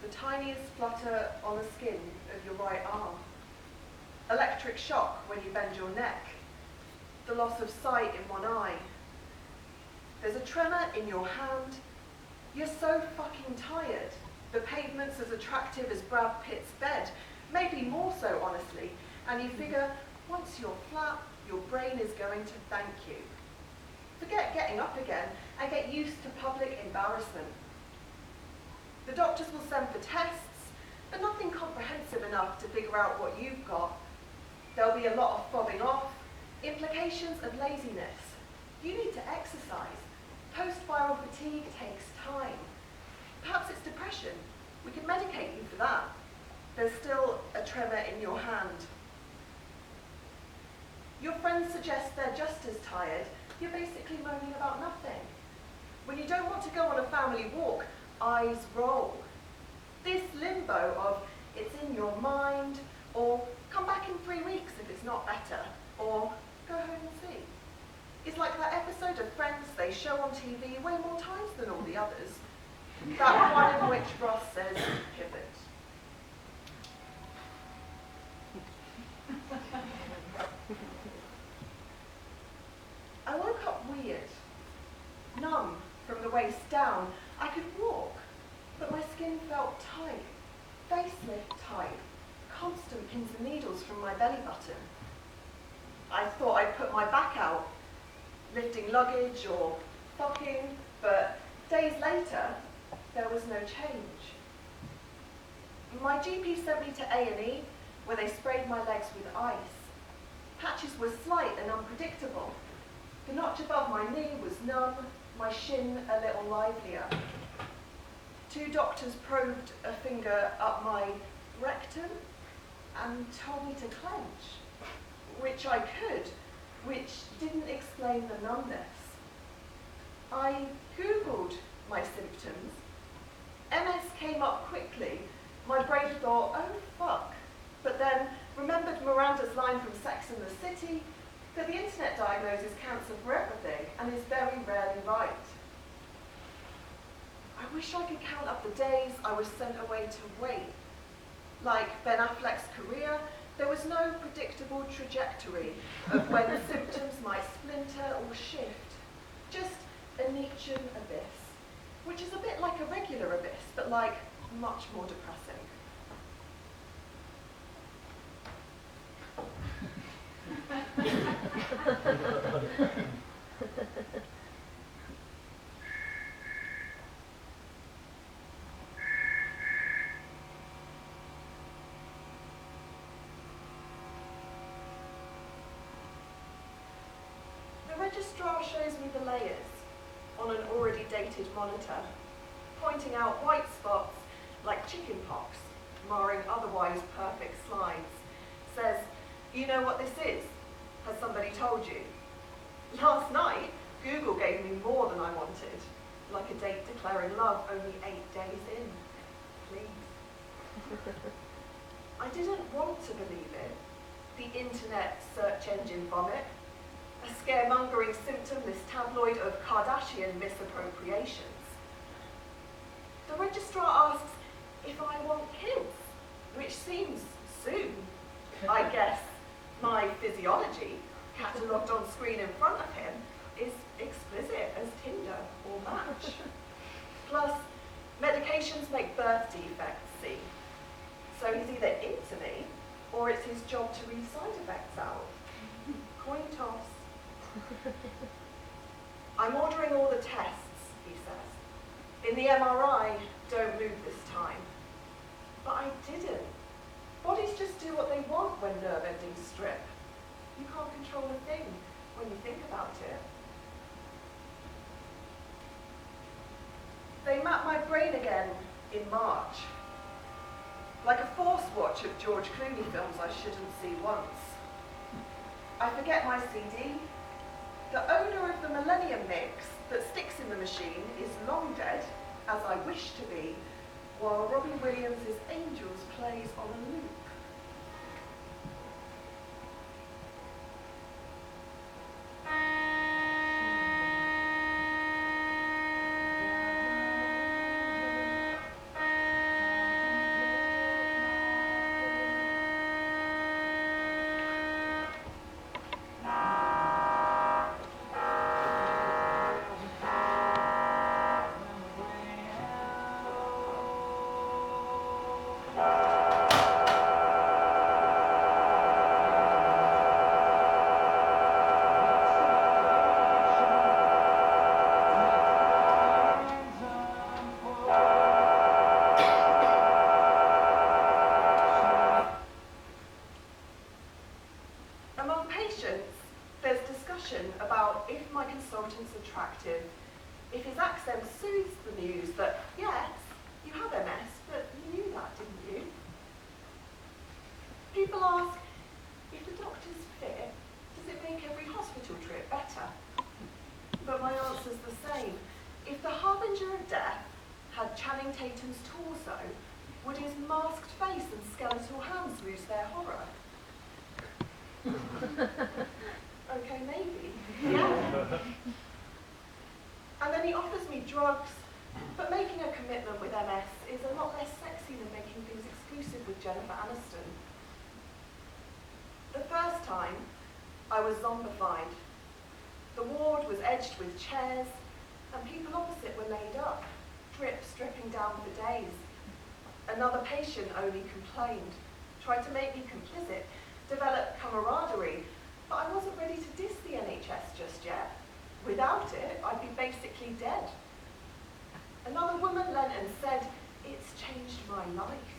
the tiniest flutter on the skin of your right arm, electric shock when you bend your neck, the loss of sight in one eye. There's a tremor in your hand. You're so fucking tired. The pavement's as attractive as Brad Pitt's bed, maybe more so, honestly, and you figure once you're flat, your brain is going to thank you. Forget getting up again and get used to public embarrassment. The doctors will send for tests, but nothing comprehensive enough to figure out what you've got. There'll be a lot of fobbing off, implications of laziness. You need to exercise. Post-viral fatigue takes time. Perhaps it's depression. We can medicate you for that. There's still a tremor in your hand. Your friends suggest they're just as tired. You're basically moaning about nothing. When you don't want to go on a family walk, eyes roll. This limbo of it's in your mind, or come back in 3 weeks if it's not better, or go home and see. It's like that episode of Friends they show on TV way more times than all the others. That one in which Ross says, pivot. I woke up weird, numb from the waist down. I could walk, but my skin felt tight, facelift tight, constant pins and needles from my belly button. I thought I'd put my back out, lifting luggage or fucking, but days later, there was no change. My GP sent me to A&E, where they sprayed my legs with ice. Patches were slight and unpredictable. The notch above my knee was numb, my shin a little livelier. 2 doctors probed a finger up my rectum and told me to clench, which I could, which didn't explain the numbness. I Googled my symptoms. MS came up quickly. My brain thought, oh fuck, but then remembered Miranda's line from Sex and the City, that the internet diagnoses cancer for everything and is very rarely right. I wish I could count up the days I was sent away to wait. Like Ben Affleck's career, there was no predictable trajectory of when the symptoms might splinter or shift. Just a Nietzschean abyss, which is a bit like a regular abyss, but like much more depressing. The registrar shows me the layers on an already dated monitor, pointing out white spots like chickenpox, marring otherwise perfect slides. Says, you know what this is? Has somebody told you? Last night, Google gave me more than I wanted, like a date declaring love only 8 days in. Please. I didn't want to believe it. The internet search engine vomit, a scaremongering symptomless tabloid of Kardashian misappropriations. The registrar asks if I want kids, which seems soon. I guess my physiology, catalogued on screen in front of him, is explicit as Tinder or Match. Plus, medications make birth defects, see. So he's either into me, or it's his job to read side effects out. Coin toss. I'm ordering all the tests, he says. In the MRI, don't move this time. But I didn't. Bodies just do what they want when nerve endings strip. You can't control a thing when you think about it. They map my brain again in March. Like a force watch of George Clooney films I shouldn't see once. I forget my CD. The owner of the Millennium Mix that sticks in the machine is long dead, as I wish to be, while Robin Williams' Angels plays on a loop. harbinger of death had Channing Tatum's torso, would his masked face and skeletal hands lose their horror? Okay, maybe. Yeah. And then he offers me drugs, but making a commitment with MS is a lot less sexy than making things exclusive with Jennifer Aniston. The first time, I was zombified. The ward was edged with chairs, and people opposite were laid up, drips dripping down for days. Another patient only complained, tried to make me complicit, developed camaraderie, but I wasn't ready to diss the NHS just yet. Without it, I'd be basically dead. Another woman leant and said, "It's changed my life."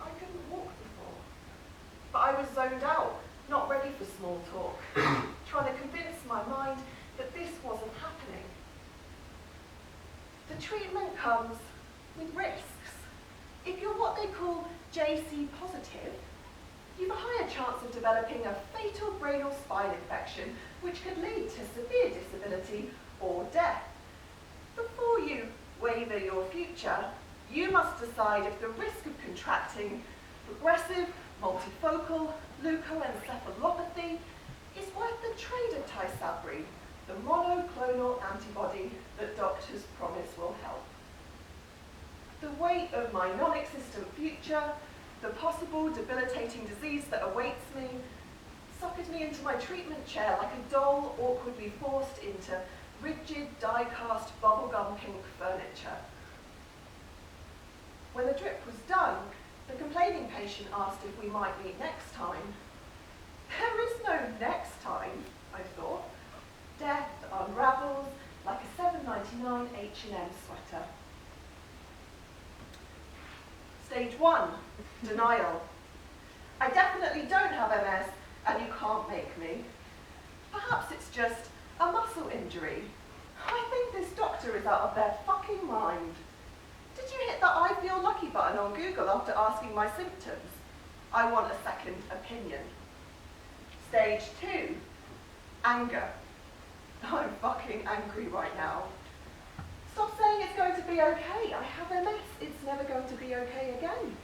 I couldn't walk before. But I was zoned out, not ready for small talk, trying to convince my mind that this wasn't happening. The treatment comes with risks. If you're what they call JC positive, you've a higher chance of developing a fatal brachial spine infection, which could lead to severe disability or death. Before you waver your future, you must decide if the risk of contracting progressive multifocal leukoencephalopathy is worth the trade of Tysabri, the monoclonal antibody that doctors promise will help. The weight of my non-existent future, the possible debilitating disease that awaits me, suckered me into my treatment chair like a doll awkwardly forced into rigid, die-cast, bubblegum pink furniture. When the drip was done, the complaining patient asked if we might meet next time. There is no next time, I thought. Death unravels like a $7.99 H&M sweater. Stage 1, denial. I definitely don't have MS, and you can't make me. Perhaps it's just a muscle injury. I think this doctor is out of their fucking mind. Did you hit the I feel lucky button on Google after asking my symptoms? I want a second opinion. Stage 2, anger. I'm fucking angry right now. Stop saying it's going to be okay. I have MS. It's never going to be okay again.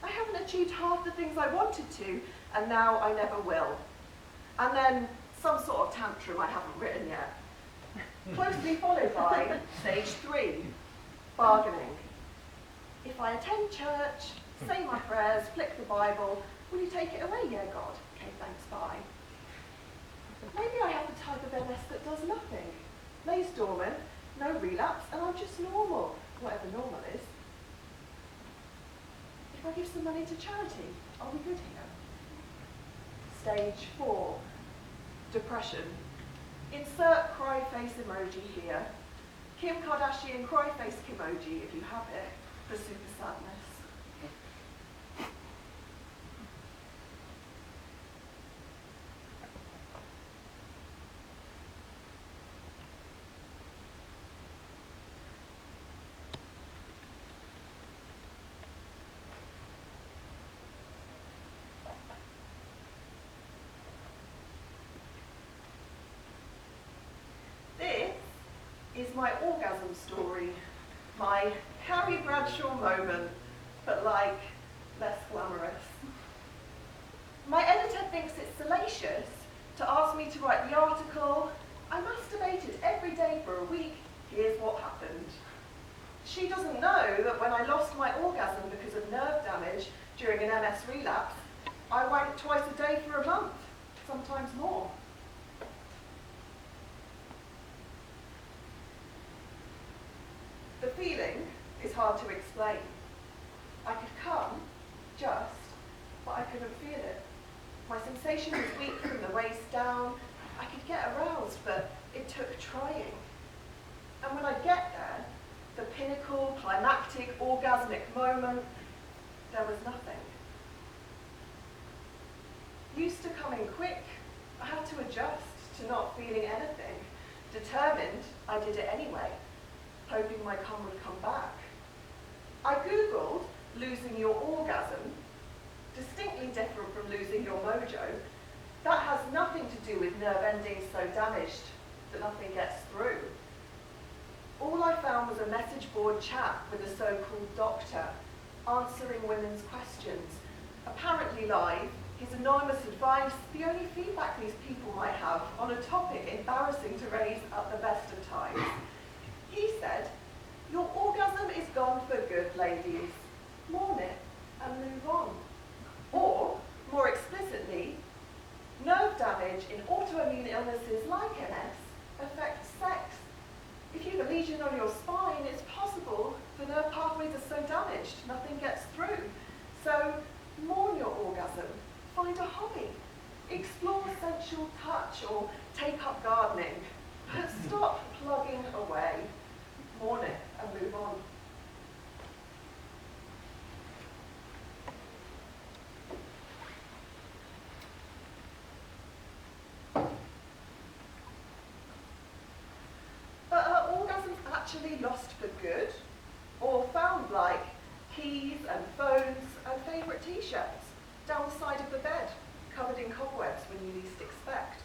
I haven't achieved half the things I wanted to, and now I never will. And then some sort of tantrum I haven't written yet. Closely followed by stage 3, bargaining. If I attend church, say my prayers, flick the Bible, will you take it away? Yeah, God. Okay, thanks, bye. Maybe I have the type of MS that does nothing. Lays dormant, no relapse, and I'm just normal, whatever normal is. If I give some money to charity, are we good here? Stage 4, depression. Insert cry face emoji here. Kim Kardashian cry face emoji if you have it, for super sadness. Is my orgasm story, my Carrie Bradshaw moment, but like less glamorous. My editor thinks it's salacious to ask me to write the article, I masturbated every day for a week, here's what happened. She doesn't know that when I lost my orgasm because of nerve damage during an MS relapse, I wanked twice a day for a month, sometimes more. The feeling is hard to explain. I could come, just, but I couldn't feel it. My sensation was weak from the waist down. I could get aroused, but it took trying. And when I get there, the pinnacle, climactic, orgasmic moment, there was nothing. Used to coming quick, I had to adjust to not feeling anything. Determined, I did it anyway, hoping my cum would come back. I Googled losing your orgasm, distinctly different from losing your mojo. That has nothing to do with nerve endings so damaged that nothing gets through. All I found was a message board chat with a so-called doctor, answering women's questions. Apparently live, his anonymous advice, the only feedback these people might have on a topic embarrassing to raise at the best of times. He said, "Your orgasm is gone for good, ladies. Mourn it and move on." Or, more explicitly, nerve damage in autoimmune illnesses like MS affects sex. If you have a lesion on your spine, it's possible the nerve pathways are so damaged nothing gets through. So, mourn your orgasm. Find a hobby. Explore sensual touch or take up gardening. But stop plugging away. Mourn it and move on. But are orgasms actually lost for good? Or found like keys and phones and favourite t-shirts down the side of the bed, covered in cobwebs when you least expect?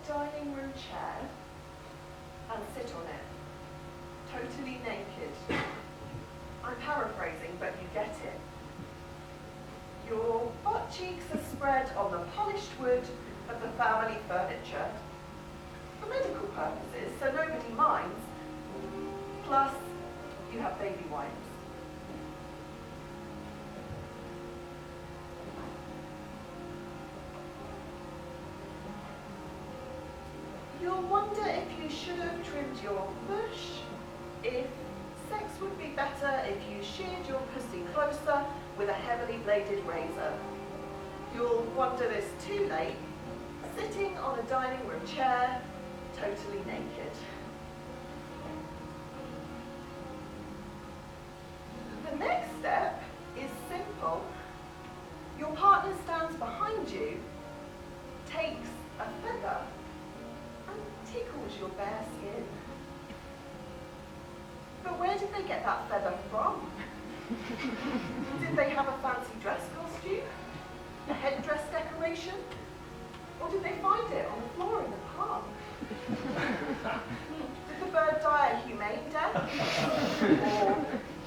Dining room chair and sit on it, totally naked. I'm paraphrasing, but you get it. Your butt cheeks are spread on the polished wood of the family furniture for medical purposes, so nobody minds. Plus, you have baby wipes. You'll wonder if you should have trimmed your bush, if sex would be better if you sheared your pussy closer with a heavily bladed razor. You'll wonder this too late, sitting on a dining room chair, totally naked. The next step is simple. Your partner stands behind you, takes a feather, tickles your bare skin. But where did they get that feather from? Did they have a fancy dress costume? A headdress decoration? Or did they find it on the floor in the park? Did the bird die a humane death? Or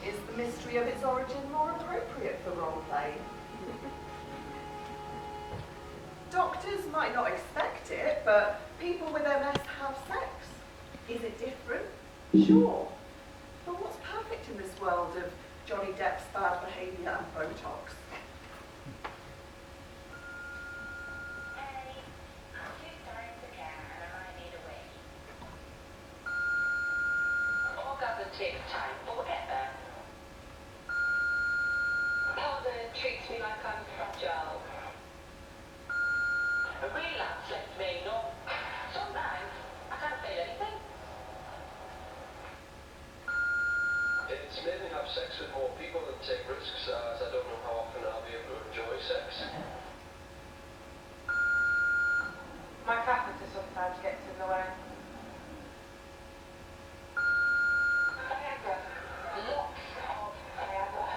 is the mystery of its origin more appropriate for role play? Doctors might not expect it, but people with MS have sex. Is it different? Sure. But what's perfect in this world of Johnny Depp's bad behaviour and Botox? Hey, I'm too tired to care and I might need a wee. Orgasm takes time, but we'll get there. Partner treats me like I'm fragile. A relapse lets me know. Sometimes I can't feel anything. It's made me have sex with more people and take risks, as I don't know how often I'll be able to enjoy sex. My catheter sometimes gets in the way. Viagra. Lots of Viagra.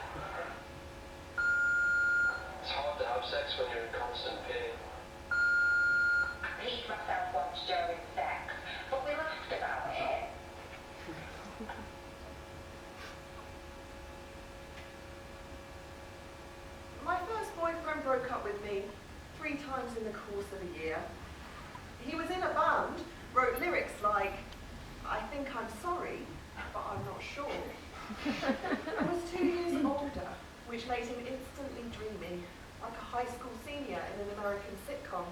It's hard to have sex when you're in constant pain. I peed myself once during sex, but we laughed about it. My first boyfriend broke up with me 3 times in the course of a year. He was in a band, wrote lyrics like, "I think I'm sorry, but I'm not sure." I was 2 years older, which made him instantly dreamy, like a high school senior in an American sitcom.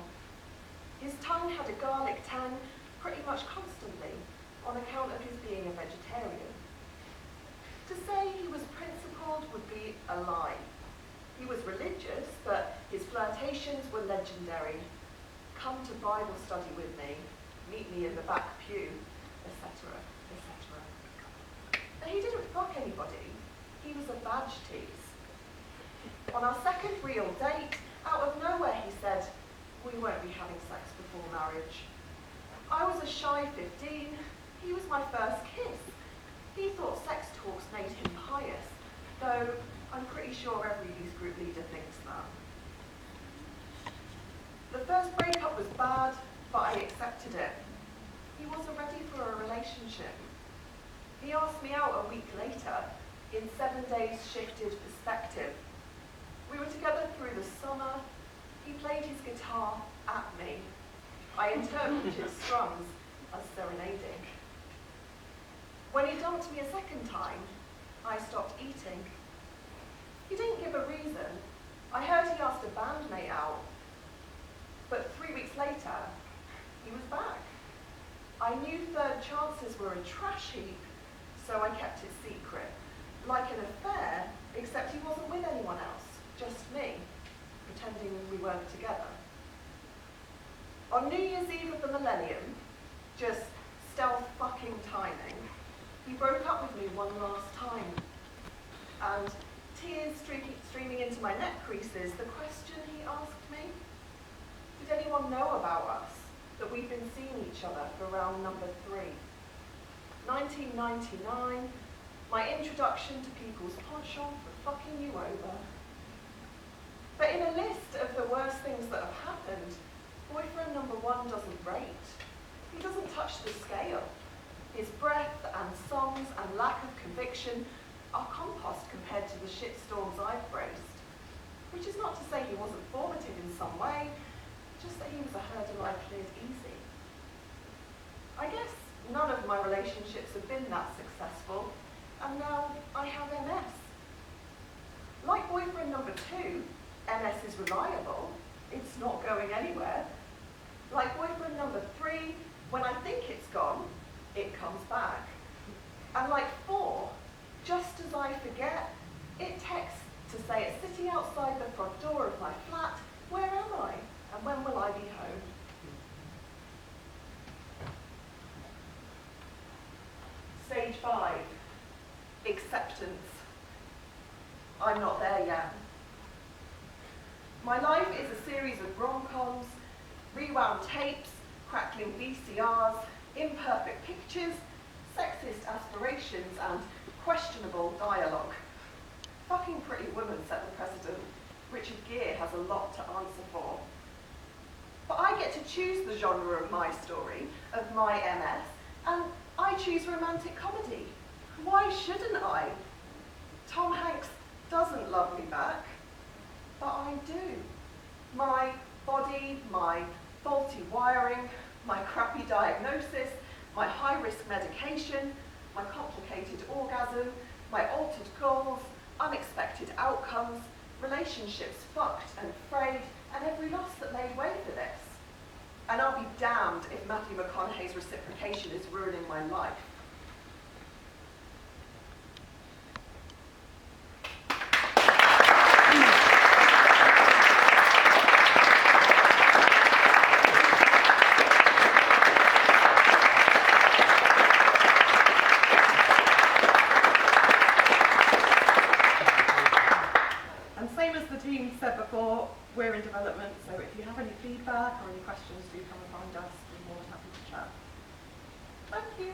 His tongue had a garlic tang pretty much constantly, on account of his being a vegetarian. To say he was principled would be a lie. He was religious, but his flirtations were legendary. Come to Bible study with me, meet me in the back pew, etc., etc. He didn't fuck anybody. He was a badge tease. On our second real date, out of nowhere he said, "We won't be having sex before marriage." I was a shy 15. He was my first kiss. He thought sex talks made him pious, though I'm pretty sure every youth group leader thinks that. The first breakup was bad, but I accepted it. He wasn't ready for a relationship. He asked me out a week later, in 7 days shifted perspective. We were together through the summer. He played his guitar at me. I interpreted strums as serenading. When he dumped me a second time, I stopped eating. He didn't give a reason. I heard he asked a bandmate out. But 3 weeks later, he was back. I knew third chances were a trash heap, so I kept it secret. Like an affair, except he wasn't with anyone else, just me, pretending we weren't together. On New Year's Eve of the millennium, just stealth fucking timing, he broke up with me one last time. And tears streaming into my neck creases, the question he asked me, did anyone know about us, that we'd been seeing each other for round number 3? 1999, my introduction to people's penchant for fucking you over. But in a list of the worst things that have happened, boyfriend number 1 doesn't rate. He doesn't touch the scale. His breath and songs and lack of conviction are compost compared to the shitstorms I've braced. Which is not to say he wasn't formative in some way, just that he was a hurdle I cleared easy. I guess none of my relationships have been that successful, and now I have MS. Like boyfriend number 2, MS is reliable. It's not going anywhere. Like boyfriend number 3, when I think it's gone, it comes back. And like 4, just as I forget, it texts to say it's sitting outside the front door of my flat. Where am I? And when will I be home? Stage 5, acceptance. I'm not there yet. My life is a series of rom-coms, rewound tapes, crackling VCRs, imperfect pictures, sexist aspirations, and questionable dialogue. Fucking Pretty Woman set the precedent. Richard Gere has a lot to answer for. But I get to choose the genre of my story, of my MS, and I choose romantic comedy. Why shouldn't I? Tom Hanks doesn't love me back, but I do. My body, my faulty wiring, my crappy diagnosis, my high-risk medication, my complicated orgasm, my altered goals, unexpected outcomes, relationships fucked and frayed, and every loss that made way for this. And I'll be damned if Matthew McConaughey's reciprocation is ruining my life. Said before, we're in development, so if you have any feedback or any questions, do come and find us. We're more than happy to chat. Thank you.